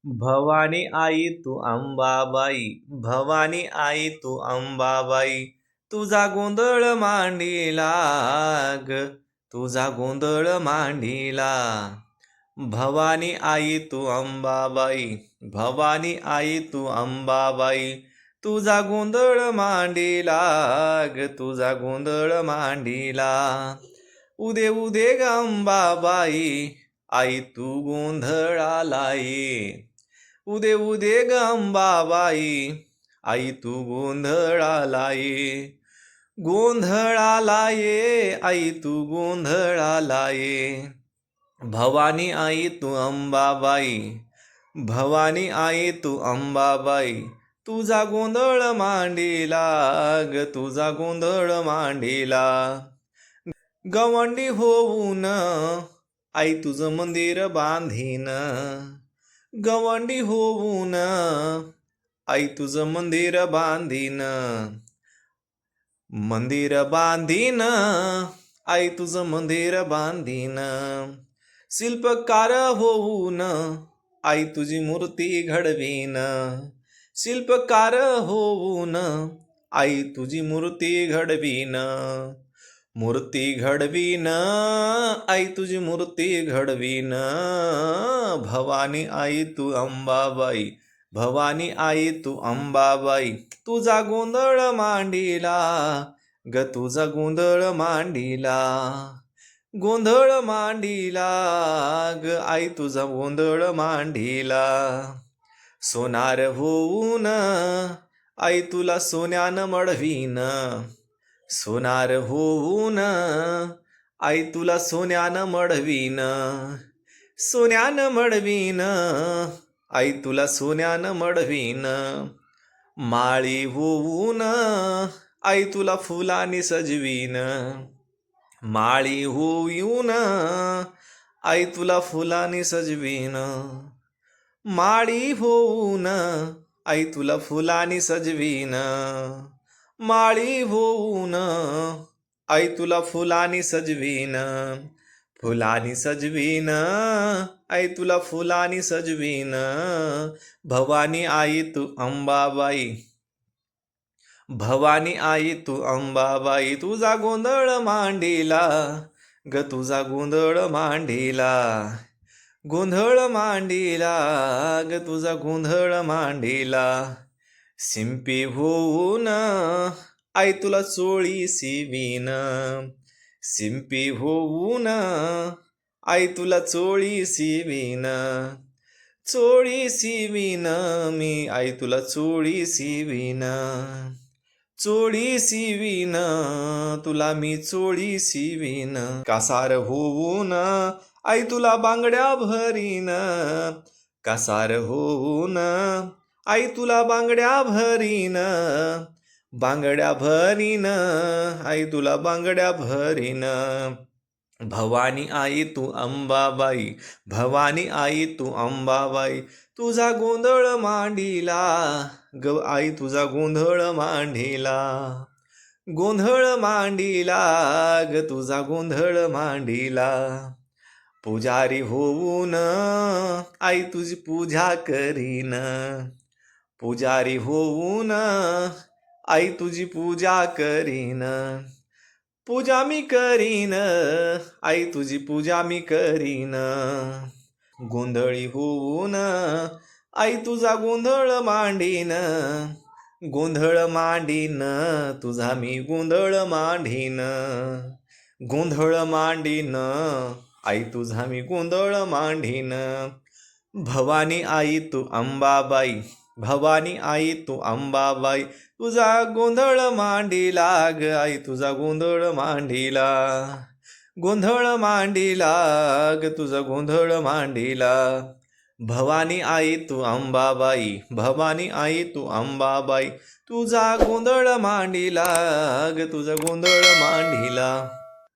भवानी आई तू अंबाबाई, भवानी आई तू अंबाबाई, तुझा गोंधळ मांडीला ग, तुझा गोंधळ मांडीला. भवानी आई तू अंबाबाई, भवानी आई तू अंबाबाई, तुझा गोंधळ मांडीला ग, तुझा गोंधळ मांडीला. उदे उदे ग अंबाबाई, आई तू गोंधळाला ये. उदे उदे ग अंबाबाई, आई तू गोंधळाला ये. गोंधळाला ये, आई तू गोंधळाला ये. भवानी आई तू अंबाबाई, भवानी आई तू अंबाबाई, तुझा गोंधळ मांडीला ग, तुझा गोंधळ मांडीला. गवंडी होऊन आई तुझं मंदिर बांधीन, गवंडी होऊन आई तुझं मंदिर बांधीन. मंदिर बांधीन आई तुझं मंदिर बांधीन. शिल्पकार होऊन आई तुझी मूर्ती घडवीन, शिल्पकार होऊन आई तुझी मूर्ती घडवीन. मूर्ती घडवीन आई तुझी मूर्ती घडवीन. भवानी आई तू अंबाबाई, भवानी आई तू अंबाबाई, तुझा गोंधळ मांडीला ग, तुझा गोंधळ मांडीला. गोंधळ मांडीला ग आई तुझा गोंधळ मांडीला. सोनार होऊन आई तुला सोन्यानं मढवीन, सोनार होऊन आई तुला सोन्यानं मढवीन. सोन्यानं मढवीन आई तुला सोन्यानं मढवीन. माळी होऊन आई तुला फुलांनी सजवीन, माळी होऊन आई तुला फुलांनी सजवीन. माळी होऊन आई तुला फुलांनी सजवीन. माळी होऊन आई तुला फुलांनी सजवीन. फुलांनी सजवीन आई तुला फुलांनी सजवीन. भवानी आई तू अंबाबाई, भवानी आई तू अंबाबाई, तुझा गोंधळ मांडीला ग, तुझा गोंधळ मांडीला. गोंधळ मांडीला ग, तुझा गोंधळ मांडीला. शिंपी होऊन आई तुला चोळी सिवीन, शिंपी होऊन आई तुला चोळी सिवीन. चोळी सिवीन मी आई तुला चोळी सिवीन. चोळी सिवीन तुला मी चोळी सिवीन. कासार होऊन आई तुला बांगड्या भरीन, कासार होऊन आई तुला बांगड्या भरीन. बांगड्या भरीन आई तुला बांगड्या भरीन. भवानी आई तू अंबाबाई, भवानी आई तू अंबाबाई, तुझा गोंधळ मांडीला ग आई, तुझा गोंधळ मांडीला. गोंधळ मांडीला ग, तुझा गोंधळ मांडीला. पुजारी होऊन आई तुझी पूजा करीन, पुजारी होऊन आई तुझी पूजा करीन. पूजा मी करीन आई तुझी पूजा मी करीन. गोंधळी होऊन आई तुझा गोंधळ मांडीन, गोंधळ मांडीन तुझा मी गोंधळ मांडीन. गोंधळ मांडीन आई तुझा मी गोंधळ मांडीन. भवानी आई तू अंबाबाई, भवानी आई तू अंबाबाई, तुझा गोंधळ मांडीला ग आई, तुझा गोंधळ मांडीला. गोंधळ मांडीला ग, तुझा गोंधळ मांडीला. भवानी आई तू अंबाबाई, भवानी आई तू अंबाबाई, तुझा गोंधळ मांडीला ग, तुझा गोंधळ मांडीला.